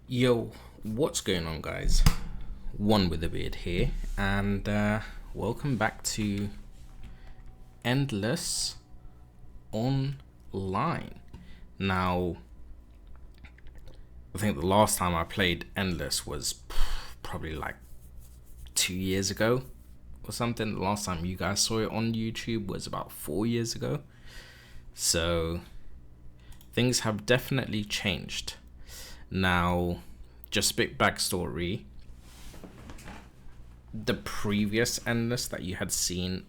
Yo, what's going on, guys? OneWithABeard here, and welcome back to Endless Online. Now, I think the last time I played Endless was probably like 2 years ago or something. The last time you guys saw it on YouTube was about 4 years ago. So, things have definitely changed. Now, just a bit backstory. The previous Endless that you had seen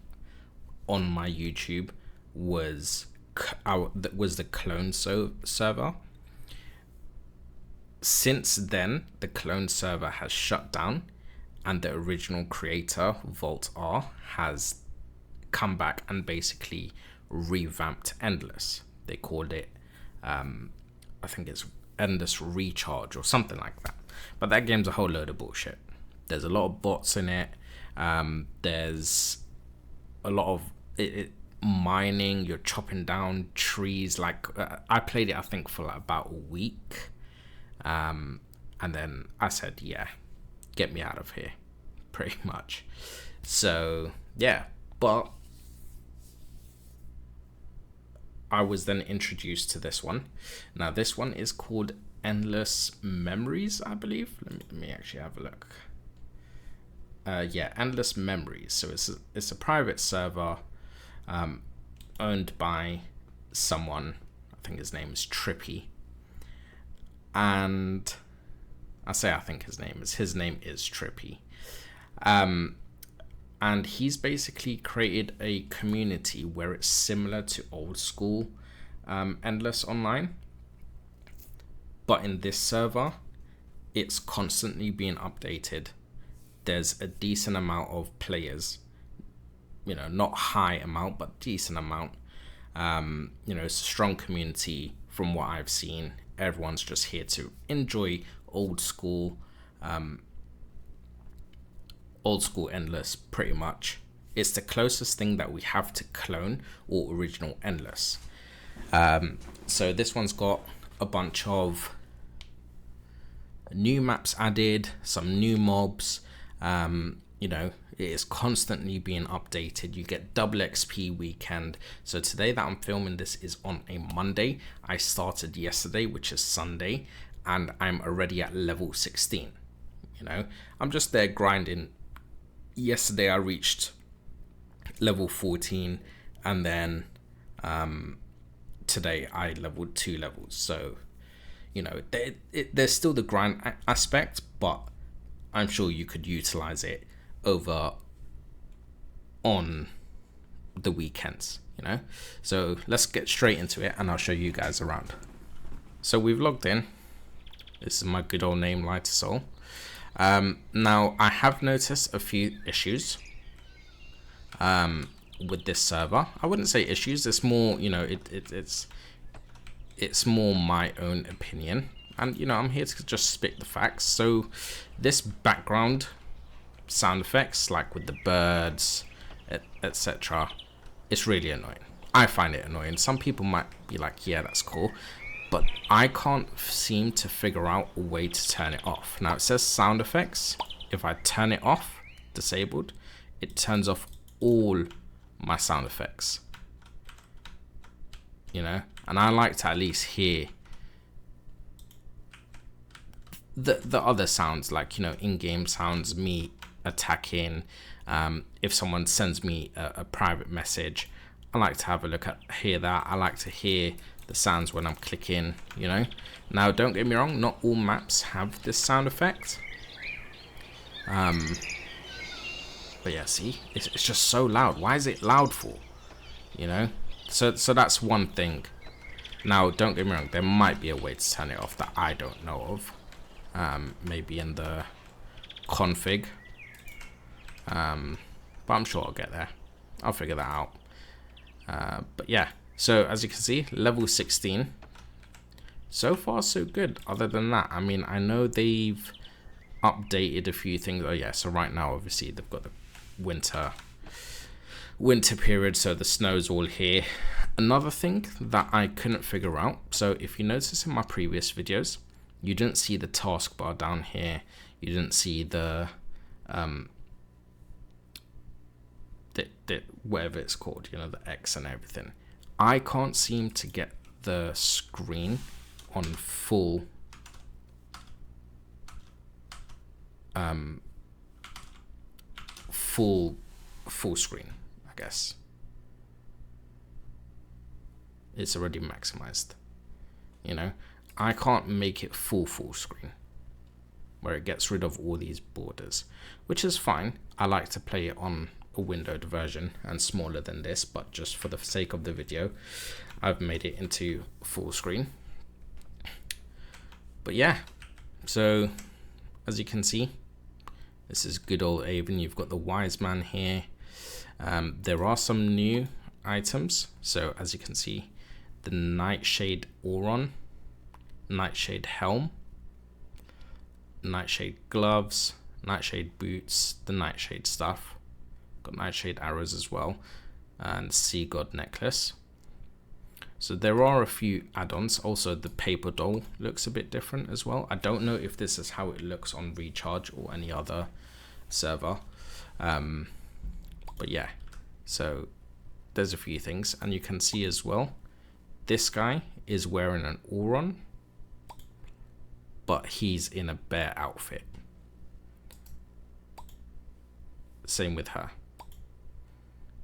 on my YouTube was the clone server. Since then, the clone server has shut down, and the original creator, Vault R, has come back and basically revamped Endless. They called it, I think it's Endless Recharge or something like that. But that game's a whole load of bullshit. There's a lot of bots in it. There's a lot of mining. You're chopping down trees. I played it, I think, for like about a week. And then I said, yeah, get me out of here, pretty much. So, yeah. But I was then introduced to this one. Now, this one is called Endless Memories, I believe. Let me actually have a look. Yeah, Endless Memories. So it's a private server owned by someone. I think his name is Trippy. And I think his name is Trippy. And he's basically created a community where it's similar to old school Endless Online. But in this server, it's constantly being updated. There's a decent amount of players. Not high amount, but decent amount. It's a strong community from what I've seen. Everyone's just here to enjoy old school Endless, pretty much. It's the closest thing that we have to clone or original Endless. So this one's got a bunch of new maps added, some new mobs. It is constantly being updated. You get double XP weekend. So today that I'm filming this is on a Monday. I started yesterday, which is Sunday, and I'm already at level 16. I'm just there grinding. Yesterday I reached level 14, and then today I leveled 2 levels. So there's still the grind aspect, but I'm sure you could utilize it over on the weekends. So let's get straight into it, and I'll show you guys around. So we've logged in. This is my good old name, Lighter Soul. Now, I have noticed a few issues with this server. I wouldn't say issues. It's more, it's more my own opinion. And, I'm here to just spit the facts. So this background sound effects, like with the birds, etc., it's really annoying. I find it annoying. Some people might be like, yeah, that's cool. But I can't seem to figure out a way to turn it off. Now, it says sound effects. If I turn it off, disabled, it turns off all my sound effects. And I like to at least hear the other sounds, like, in-game sounds, me attacking. If someone sends me a private message, I like to have a look at, hear that. I like to hear the sounds when I'm clicking, Now, don't get me wrong, not all maps have this sound effect. But yeah, see, it's just so loud. Why is it loud for? So that's one thing. Now, don't get me wrong, there might be a way to turn it off that I don't know of. Maybe in the config. But I'm sure I'll get there. I'll figure that out. But yeah. So, as you can see, level 16. So far, so good. Other than that, I mean, I know they've updated a few things. Oh, yeah, so right now, obviously, they've got the winter period, so the snow's all here. Another thing that I couldn't figure out, so if you notice in my previous videos, you didn't see the taskbar down here. You didn't see the whatever it's called, you know, the X and everything. I can't seem to get the screen on full full screen, I guess. It's already maximized, you know. I can't make it full screen where it gets rid of all these borders, which is fine. I like to play it on a windowed version and smaller than this, but just for the sake of the video, I've made it into full screen. But yeah, so as you can see, this is good old Avon. You've got the wise man here. There are some new items. So as you can see, the Nightshade Auron, Nightshade Helm, Nightshade Gloves, Nightshade Boots, the Nightshade stuff. Got Nightshade Arrows as well, and Sea God Necklace. So there are a few add-ons. Also, the paper doll looks a bit different as well. I don't know if this is how it looks on Recharge or any other server. But yeah, so there's a few things. And you can see as well, this guy is wearing an Auron, but he's in a bear outfit. Same with her,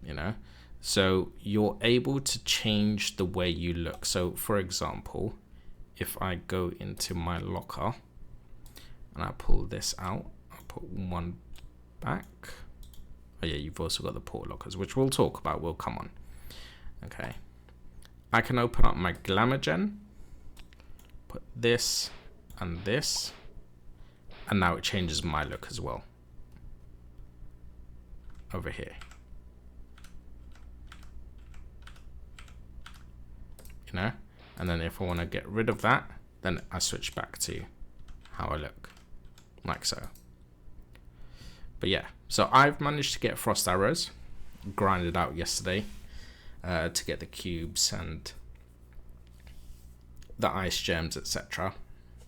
you know. So you're able to change the way you look. So for example, if I go into my locker and I pull this out, I'll put one back. Oh yeah, you've also got the port lockers, which we'll talk about, will come on. Okay. I can open up my Glamour Gen, put this and this, and now it changes my look as well. Over here. You know, and then if I want to get rid of that, then I switch back to how I look, like so. But yeah, so I've managed to get frost arrows, grinded out yesterday to get the cubes and the ice gems, etc.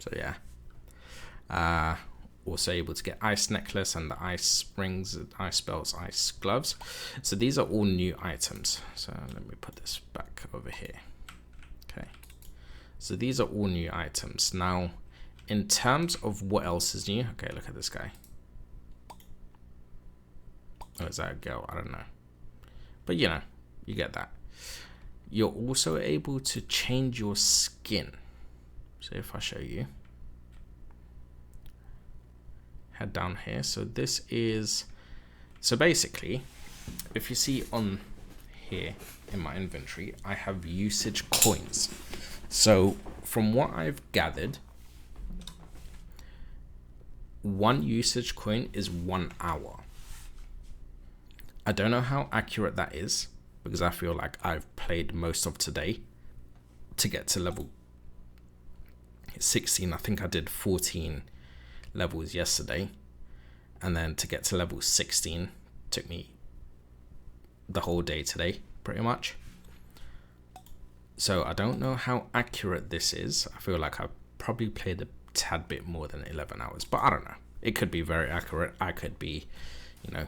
So yeah, also able to get ice necklace and the ice rings, ice belts, ice gloves. So these are all new items. So let me put this back over here. Okay, so these are all new items. Now, in terms of what else is new, okay, look at this guy. Oh, is that a girl? I don't know. But you know, you get that. You're also able to change your skin. So if I show you, head down here. So this is, so basically, if you see on here in my inventory, I have usage coins. So from what I've gathered, 1 usage coin is 1 hour. I don't know how accurate that is, because I feel like I've played most of today to get to level 16. I think I did 14 levels yesterday, and then to get to level 16 took me the whole day today, pretty much. So I don't know how accurate this is. I feel like I've probably played a tad bit more than 11 hours, but I don't know. It could be very accurate. I could be, you know,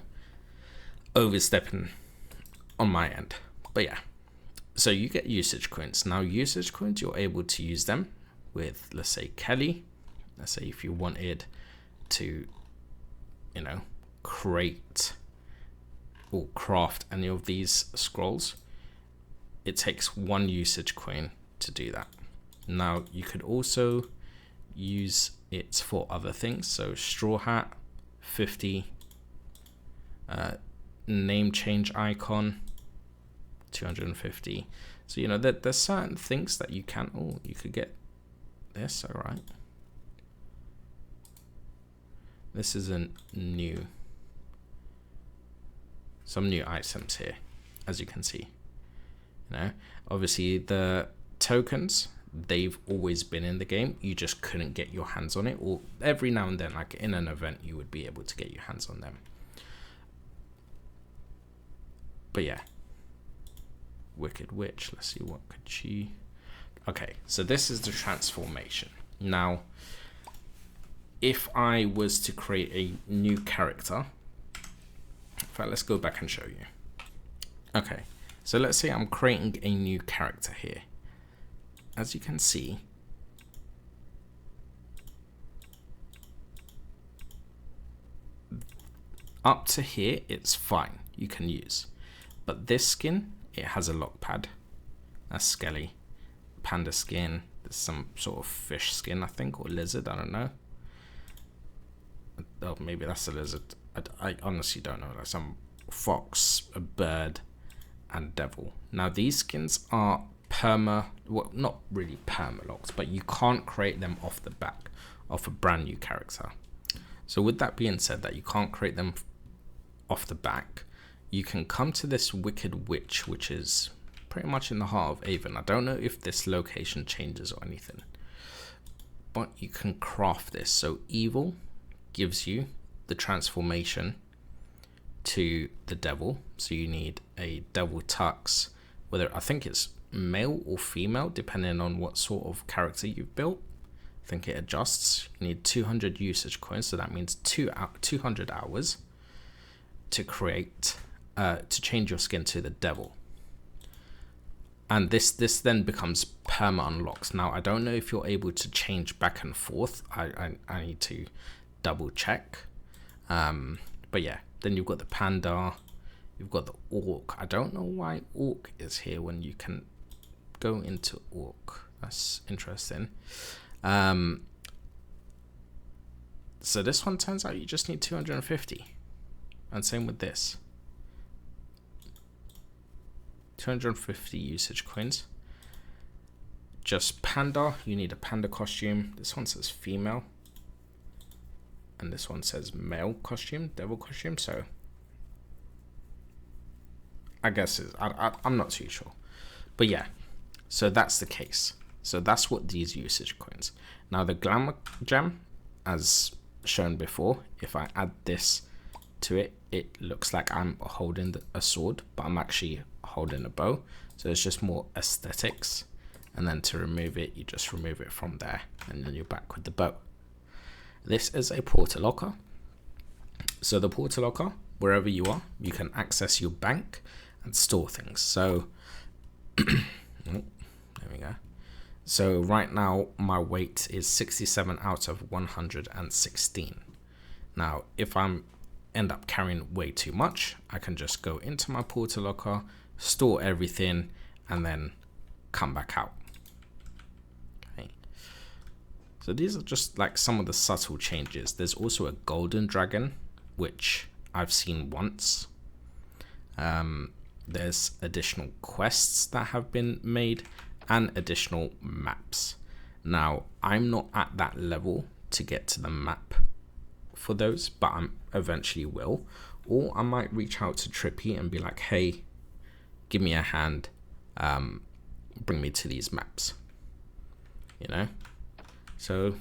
overstepping on my end. But yeah, so you get usage coins. Now usage coins, you're able to use them with, let's say, Kelly. Let's say if you wanted to, you know, create or craft any of these scrolls, it takes 1 usage coin to do that. Now you could also use it for other things. So straw hat, 50, name change icon, 250. So you know that there's certain things that you can. Oh, you could get this. All right, this isn't new. Some new items here, as you can see. You know, obviously the tokens, they've always been in the game. You just couldn't get your hands on it, or every now and then, like in an event, you would be able to get your hands on them. But yeah, Wicked Witch, let's see, what could she... Okay, so this is the transformation. Now, if I was to create a new character, in fact, let's go back and show you. Okay, so let's say I'm creating a new character here. As you can see, up to here, it's fine, you can use. But this skin, it has a lock pad. That's Skelly. Panda skin, there's some sort of fish skin, I think, or lizard, I don't know. Oh, maybe that's a lizard. I honestly don't know. Like some fox, a bird, and devil. Now these skins are well, not really perma-locked, but you can't create them off the back of a brand new character. So with that being said, that you can't create them off the back, you can come to this Wicked Witch, which is pretty much in the heart of Avon. I don't know if this location changes or anything, but you can craft this. So evil gives you the transformation to the devil. So you need a devil tux, whether I think it's male or female, depending on what sort of character you've built. I think it adjusts. You need 200 usage coins, so that means 200 hours to create, to change your skin to the devil. And this then becomes perma unlocks. Now I don't know if you're able to change back and forth. I need to double check. But yeah, then you've got the panda, you've got the orc. I don't know why orc is here when you can go into orc. That's interesting. So this one turns out you just need 250, and same with this. 250 usage coins. Just panda, you need a panda costume. This one says female, and this one says male costume, devil costume. So I guess I'm not too sure, but yeah, so that's the case. So that's what these usage coins. Now the glamour gem, as shown before, if I add this to it, it looks like I'm holding a sword, but I'm actually holding a bow. So it's just more aesthetics. And then to remove it, you just remove it from there, and then you're back with the bow. This is a portal locker. So the portal locker, wherever you are, you can access your bank and store things. So there we go. So right now my weight is 67 out of 116. Now if I'm end up carrying way too much, I can just go into my portal locker, store everything, and then come back out. Okay. So these are just like some of the subtle changes. There's also a golden dragon, which I've seen once. There's additional quests that have been made and additional maps. Now I'm not at that level to get to the map for those, but I eventually will. Or I might reach out to Trippy and be like, hey, give me a hand, bring me to these maps, you know. So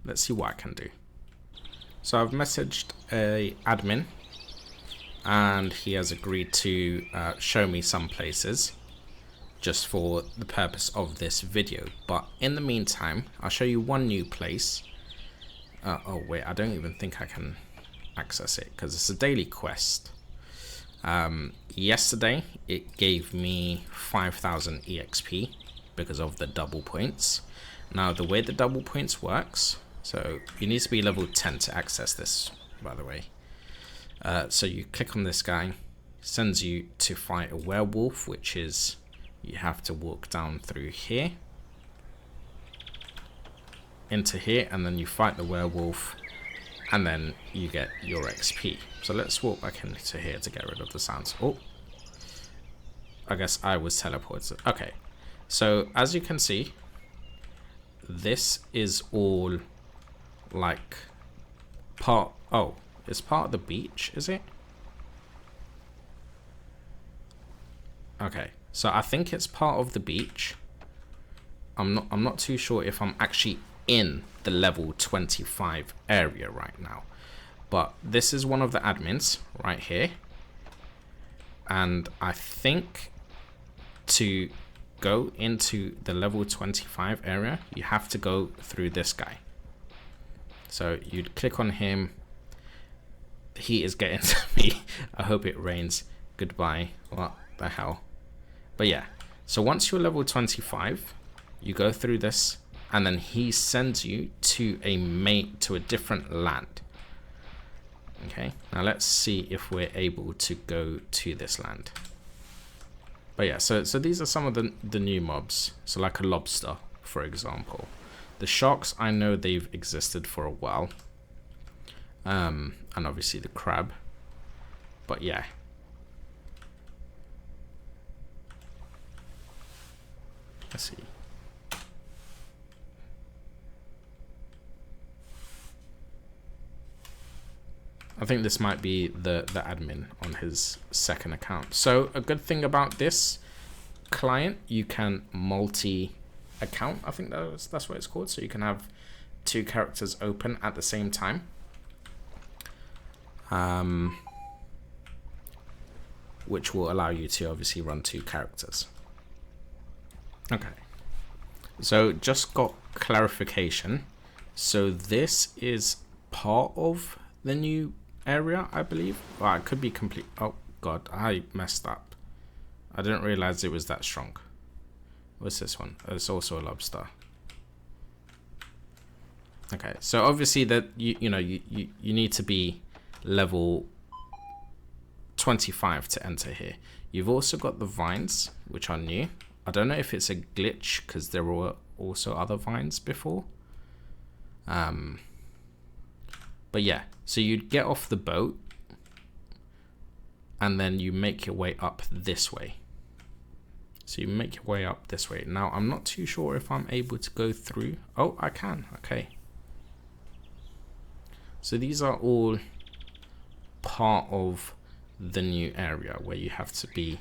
let's see what I can do. So I've messaged a admin, and he has agreed to show me some places just for the purpose of this video. But in the meantime, I'll show you one new place. Oh wait, I don't even think I can access it because it's a daily quest. Yesterday it gave me 5,000 EXP because of the double points. Now the way the double points works, so you need to be level 10 to access this, by the way. So you click on this guy, sends you to fight a werewolf, which is, you have to walk down through here into here, and then you fight the werewolf, and then you get your XP. So let's walk back into here to get rid of the sounds. Oh, I guess I was teleported. Okay, so as you can see, this is all like part, oh, it's part of the beach, is it? Okay, so I think it's part of the beach. I'm not too sure if I'm actually in the level 25 area right now, but this is one of the admins right here, and I think to go into the level 25 area, you have to go through this guy. So you'd click on him. He is getting to me. I hope it rains. Goodbye. What the hell? But yeah, so once you're level 25, you go through this, and then he sends you to a different land. Okay, now let's see if we're able to go to this land. But yeah, so these are some of the new mobs. So like a lobster, for example. The sharks, I know they've existed for a while. And obviously the crab. But yeah. Let's see. I think this might be the admin on his second account. So a good thing about this client, you can multi-account. I think that's what it's called. So you can have 2 characters open at the same time. Which will allow you to obviously run 2 characters. Okay. So just got clarification. So this is part of the new area, I believe. Well, it could be complete. Oh god, I messed up. I didn't realize it was that strong. What's this one? It's also a lobster. Okay, so obviously that you need to be level 25 to enter here. You've also got the vines, which are new. I don't know if it's a glitch because there were also other vines before. But yeah, so you'd get off the boat and then you make your way up this way. So you make your way up this way. Now, I'm not too sure if I'm able to go through. Oh, I can. Okay. So these are all part of the new area where you have to be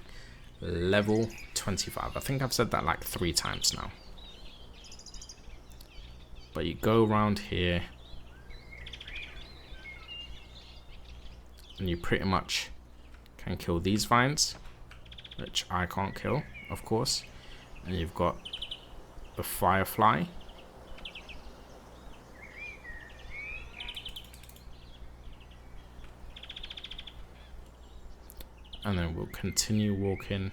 level 25. I think I've said that like 3 times now. But you go around here and you pretty much can kill these vines, which I can't kill, of course. And you've got the firefly. And then we'll continue walking.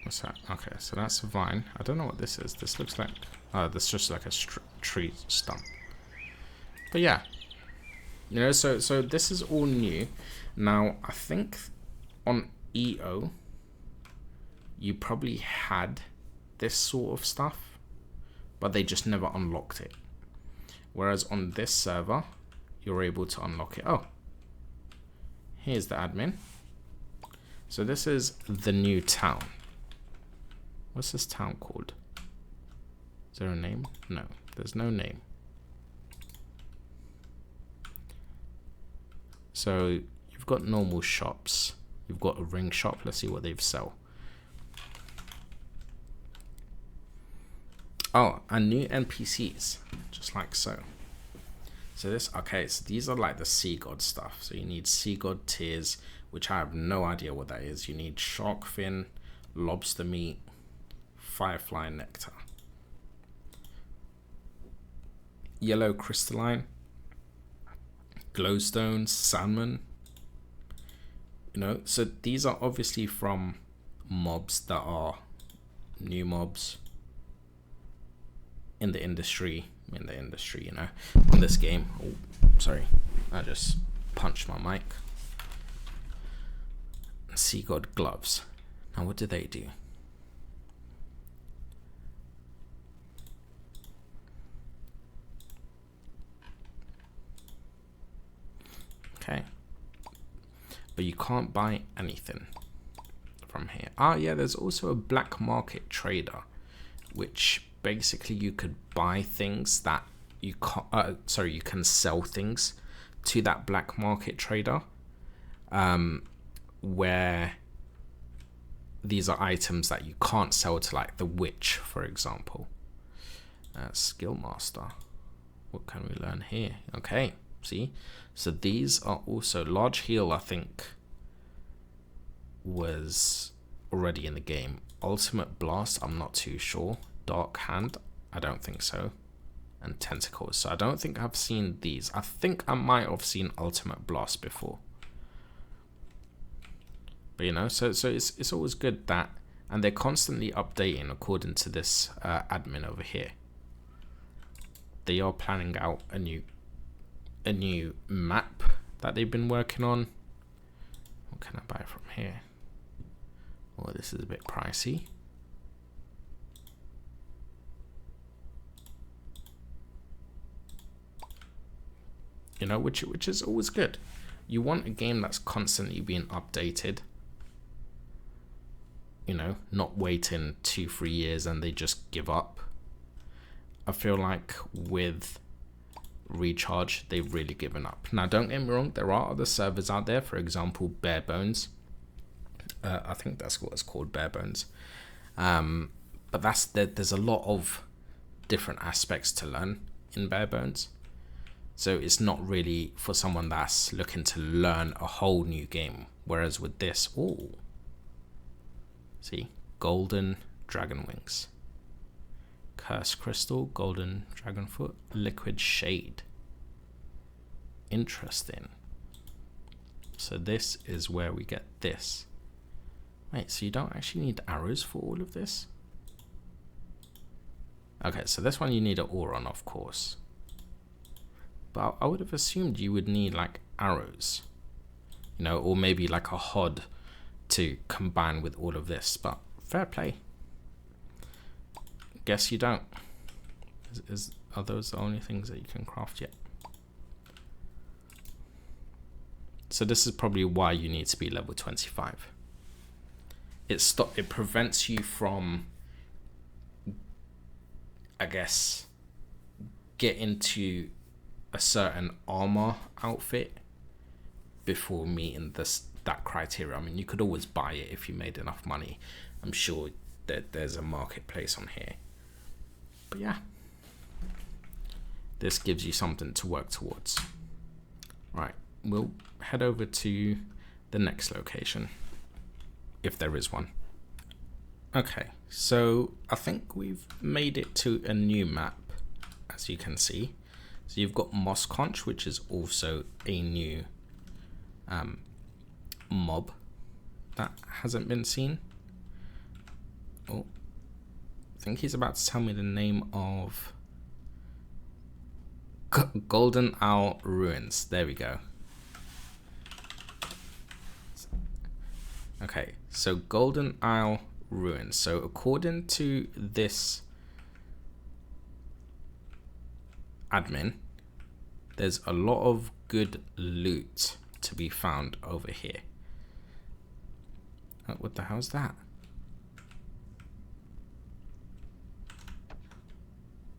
What's that? Okay, so that's a vine. I don't know what this is. This looks like... Oh, this is just like a tree stump. But yeah. You know, so this is all new. Now, I think on EO, you probably had this sort of stuff, but they just never unlocked it. Whereas on this server, you're able to unlock it. Oh, here's the admin. So this is the new town. What's this town called? Is there a name? No, there's no name. So you've got normal shops. You've got a ring shop. Let's see what they've sell. Oh, and new NPCs, just like so. So this, okay, so these are like the sea god stuff. So you need sea god tears, which I have no idea what that is. You need shark fin, lobster meat, firefly nectar, yellow crystalline, glowstone, salmon. You know, so these are obviously from mobs that are new mobs in the industry, you know, on this game. Oh, sorry, I just punched my mic. Sea god gloves. Now, what do they do? Okay, but you can't buy anything from here. Ah, yeah, there's also a black market trader, which basically you could buy things that you can't, you can sell things to that black market trader, where these are items that you can't sell to, like the witch, for example. Skill master. What can we learn here? Okay, See? So these are also large heal, I think, was already in the game. Ultimate Blast, I'm not too sure. Dark Hand, I don't think so. And Tentacles, so I don't think I've seen these. I think I might have seen Ultimate Blast before. But you know, so it's always good that, and they're constantly updating according to this admin over here. They are planning out a new map that they've been working on. What can I buy from here? Oh, this is a bit pricey. You know, which is always good. You want a game that's constantly being updated. You know, not waiting 2-3 years and they just give up. I feel like with Recharge, they've really given up. Now, don't get me wrong, there are other servers out there. For example, Bare Bones. I think that's what it's called, Bare Bones. But there's a lot of different aspects to learn in Bare Bones. So it's not really for someone that's looking to learn a whole new game. Whereas with this, ooh, see, Golden Dragon Wings, Curse Crystal, Golden Dragon Foot, Liquid Shade. Interesting. So this is where we get this. Wait, so you don't actually need arrows for all of this? Okay, so this one you need an Auron, of course. But I would have assumed you would need like arrows, you know, or maybe like a HOD to combine with all of this, but fair play. Guess you don't. Are those the only things that you can craft yet? So this is probably why you need to be level 25. It prevents you from, I guess, getting to a certain armor outfit before meeting that criteria. I mean, you could always buy it if you made enough money. I'm sure that there's a marketplace on here. But yeah, this gives you something to work towards. Right, we'll head over to the next location, if there is one. Okay, so I think we've made it to a new map, as you can see. So you've got Moss Conch, which is also a new mob that hasn't been seen. Oh, I think he's about to tell me the name of Golden Owl Ruins. There we go. Okay, so Golden Owl Ruins. So according to this admin, there's a lot of good loot to be found over here. Oh, what the hell's that?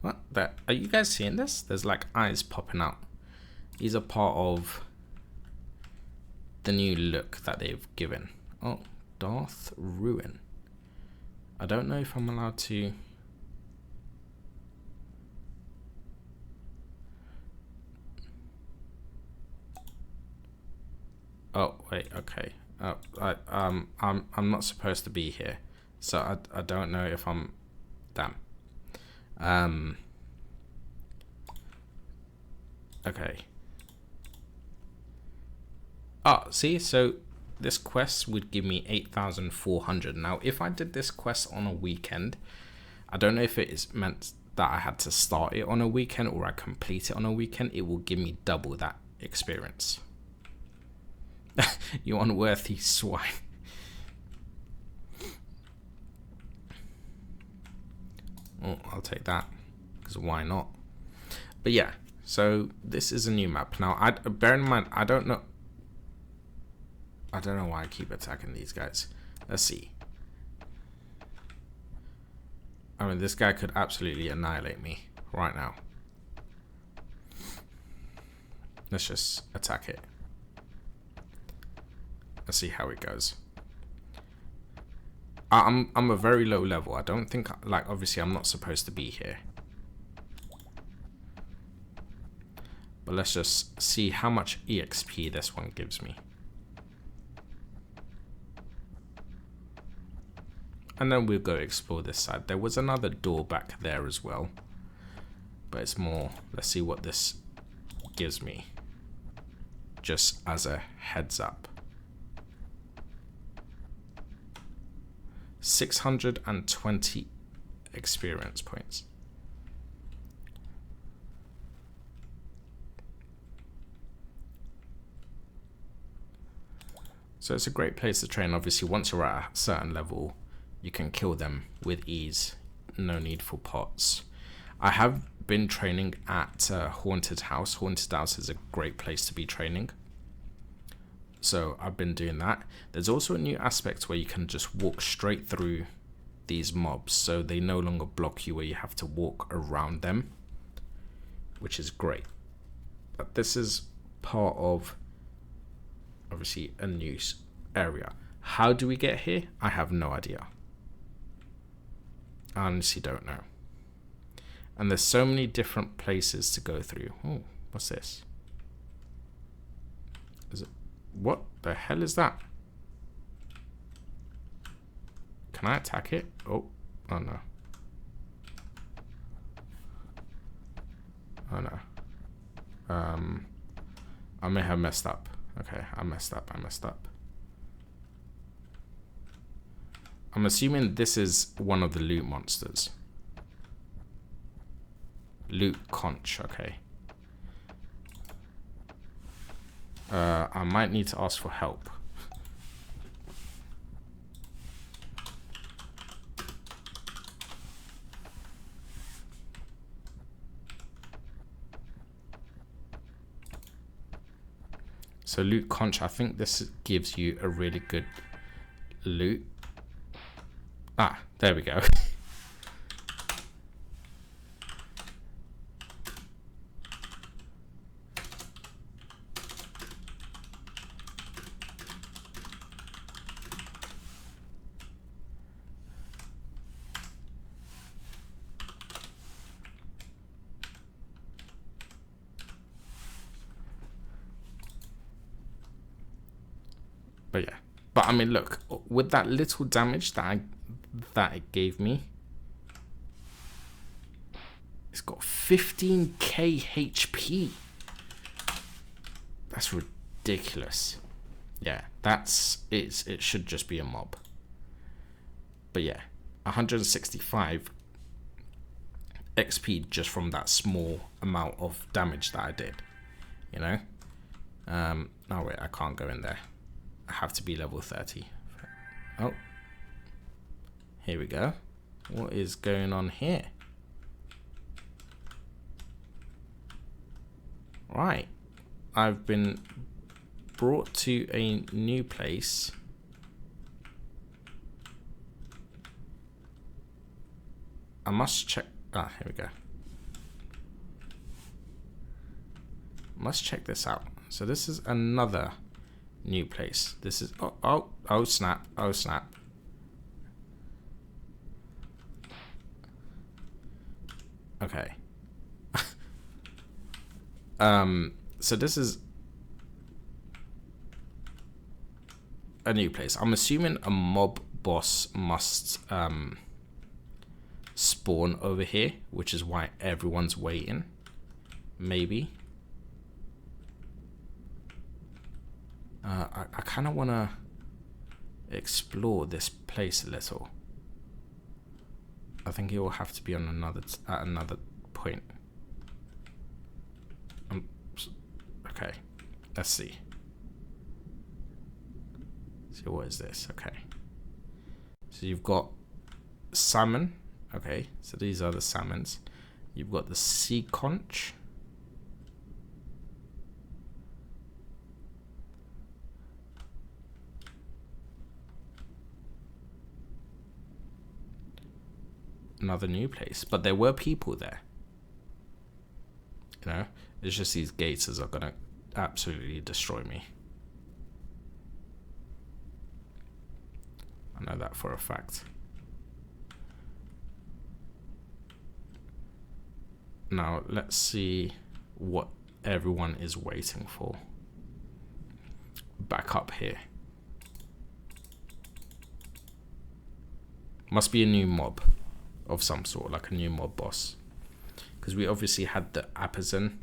What? Are you guys seeing this? There's like eyes popping out. These are part of the new look that they've given. Oh, Darth Ruin. I don't know if I'm allowed to. Oh wait, okay. I'm not supposed to be here, so I don't know if I'm. Damn. Okay. Oh, see, so this quest would give me 8,400. Now, if I did this quest on a weekend, I don't know if it is meant that I had to start it on a weekend or I complete it on a weekend. It will give me double that experience. You unworthy swine. Oh, I'll take that, because why not? But yeah, so this is a new map. Now, bear in mind, I don't know why I keep attacking these guys. Let's see. I mean, this guy could absolutely annihilate me right now. Let's just attack it. Let's see how it goes. I'm a very low level. I don't think, like, obviously I'm not supposed to be here. But let's just see how much EXP this one gives me. And then we'll go explore this side. There was another door back there as well. But it's more, let's see what this gives me. Just as a heads up. 620 experience points. So it's a great place to train. Obviously, once you're at a certain level, you can kill them with ease. No need for pots. I have been training at Haunted House. Haunted House is a great place to be training. So I've been doing that. There's also a new aspect where you can just walk straight through these mobs. So they no longer block you where you have to walk around them, which is great. But this is part of, obviously, a new area. How do we get here? I have no idea. I honestly don't know. And there's so many different places to go through. Oh, what's this? Is it? What the hell is that? Can I attack it? Oh no. Oh no. I may have messed up. Okay, I messed up. I'm assuming this is one of the loot monsters. Loot conch, okay. I might need to ask for help. So loot conch, I think this gives you a really good loot. Ah, there we go. But yeah, but I mean, look, with that little damage that it gave me, it's got 15k HP. That's ridiculous. Yeah, it should just be a mob. But yeah, 165 XP just from that small amount of damage that I did, you know. Oh wait, I can't go in there. I have to be level 30. Oh, here we go. What is going on here? Right, I've been brought to a new place. I must check. Ah, here we go. Must check this out. So this is another new place. This is oh snap. Okay. So this is a new place. I'm assuming a mob boss must spawn over here, which is why everyone's waiting. Maybe. I kind of want to explore this place a little. I think it will have to be on at another point. Okay, let's see. So what is this? Okay. So you've got salmon. Okay, so these are the salmons. You've got the sea conch. Another new place, but there were people there. You know, it's just these gators are gonna absolutely destroy me. I know that for a fact. Now let's see what everyone is waiting for. Back up here. Must be a new mob of some sort, like a new mob boss. Because we obviously had the Apazan,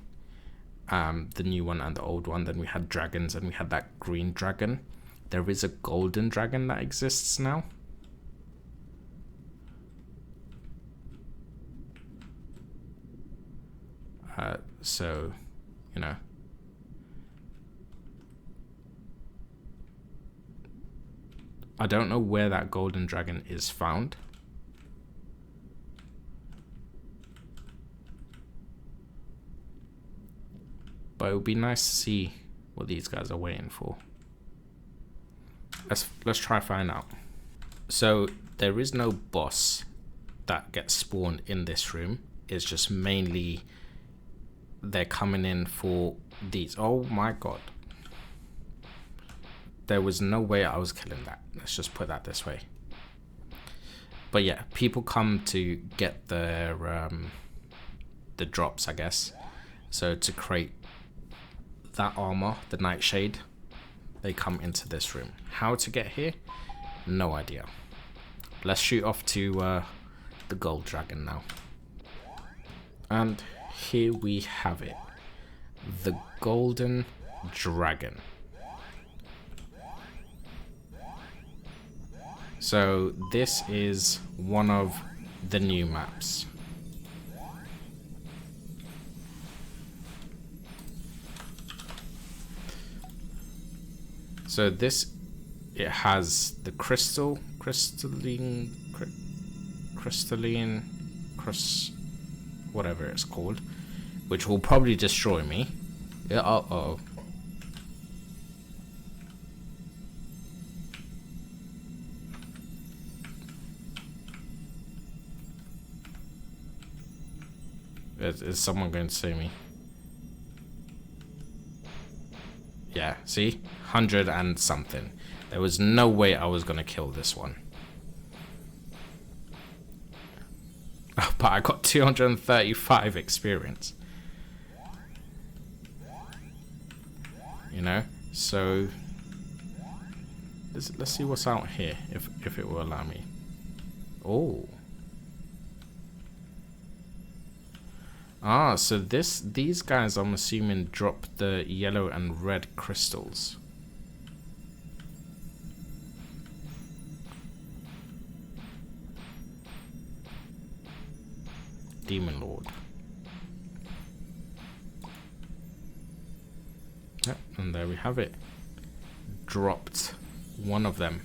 the new one and the old one. Then we had dragons, and we had that green dragon. There is a golden dragon that exists now. So, you know. I don't know where that golden dragon is found. But it would be nice to see what these guys are waiting for. Let's try find out. So there is no boss that gets spawned in this room. It's just mainly they're coming in for these. Oh my god. There was no way I was killing that. Let's just put that this way. But yeah, people come to get their the drops, I guess. So to create that armor, the nightshade, they come into this room. How to get here? No idea. Let's shoot off to the gold dragon now. And here we have it. The golden dragon. So this is one of the new maps. So this, it has the whatever it's called, which will probably destroy me. Yeah, uh-oh. Is someone going to see me? Yeah, see? 100 and something. There was no way I was going to kill this one. But I got 235 experience. You know? So let's see what's out here, if it will allow me. Oh. Ah, so these guys, I'm assuming, drop the yellow and red crystals. Demon Lord. Yep, and there we have it. Dropped one of them.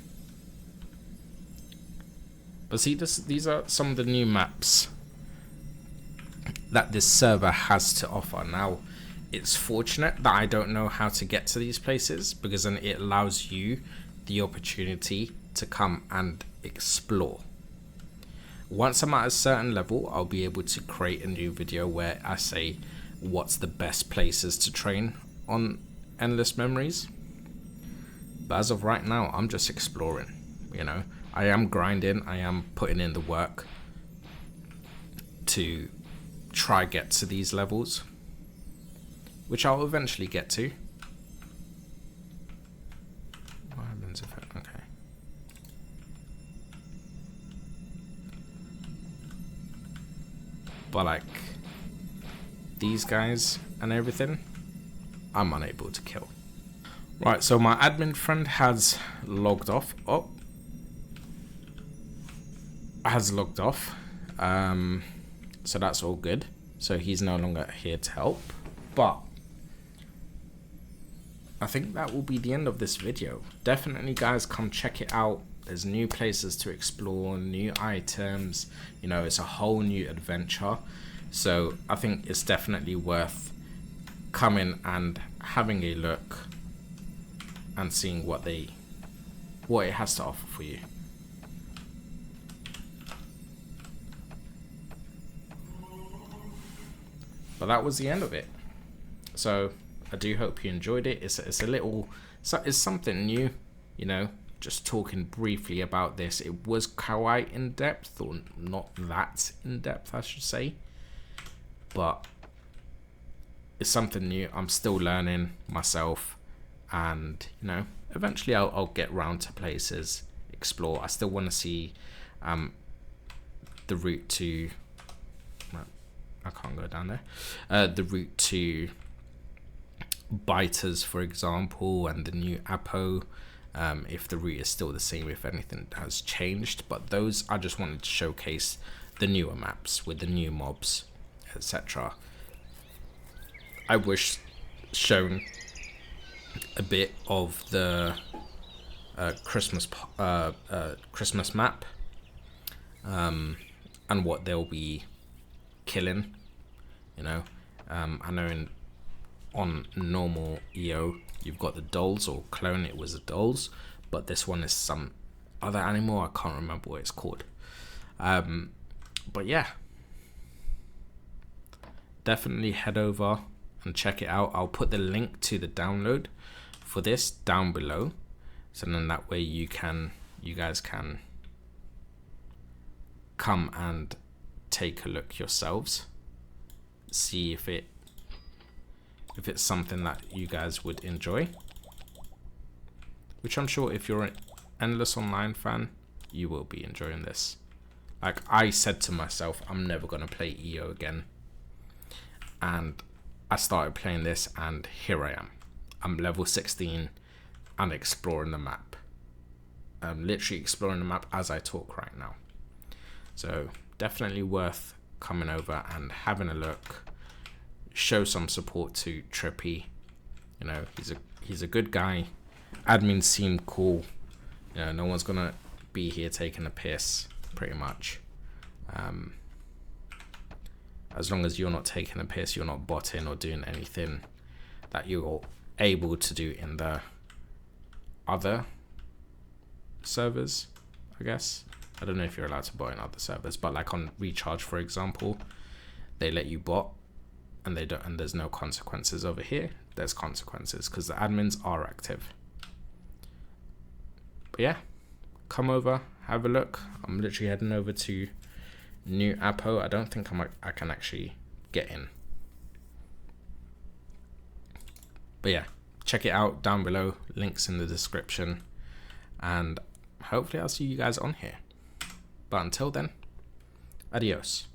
But see, these are some of the new maps that this server has to offer. Now, it's fortunate that I don't know how to get to these places, because then it allows you the opportunity to come and explore. Once I'm at a certain level, I'll be able to create a new video where I say what's the best places to train on Endless Memories. But as of right now, I'm just exploring, you know. I am grinding, I am putting in the work to try get to these levels, which I'll eventually get to. What happens if I, okay. But like these guys and everything, I'm unable to kill. Right, so my admin friend has logged off. Oh, has logged off. So that's all good. So he's no longer here to help. But I think that will be the end of this video. Definitely, guys, come check it out. There's new places to explore, new items. You know, it's a whole new adventure. So I think it's definitely worth coming and having a look and seeing what it has to offer for you. But that was the end of it. So I do hope you enjoyed it. It's a little, it's something new, you know, just talking briefly about this. It was quite in depth, or not that in depth, I should say. But it's something new. I'm still learning myself, and you know, eventually I'll get round to places, explore. I still want to see the route to, I can't go down there, the route to Biters, for example, and the new Apo, if the route is still the same, if anything has changed. But those, I just wanted to showcase the newer maps with the new mobs, etc. I wish shown a bit of the Christmas map, and what they'll be killing. You know, I know on normal EO you've got the dolls, or clone, it was the dolls, but this one is some other animal, I can't remember what it's called. But yeah, definitely head over and check it out. I'll put the link to the download for this down below, so then that way you guys can come and take a look yourselves, see if it's something that you guys would enjoy, which I'm sure if you're an Endless Online fan, you will be enjoying this. Like I said to myself, I'm never gonna play EO again, and I started playing this, and here I am. I'm level 16 and exploring the map. I'm literally exploring the map as I talk right now. So definitely worth coming over and having a look. Show some support to Trippy. You know, he's a good guy. Admins seem cool. You know, no one's gonna be here taking a piss, pretty much. As long as you're not taking a piss, you're not botting or doing anything that you're able to do in the other servers, I guess. I don't know if you're allowed to bot in other servers, but like on Recharge, for example, they let you bot, and they don't, and there's no consequences. Over here there's consequences because the admins are active. But yeah, come over, have a look. I'm literally heading over to new Apo. I don't think I can actually get in, but yeah, check it out down below, links in the description, and hopefully I'll see you guys on here. But until then, adios.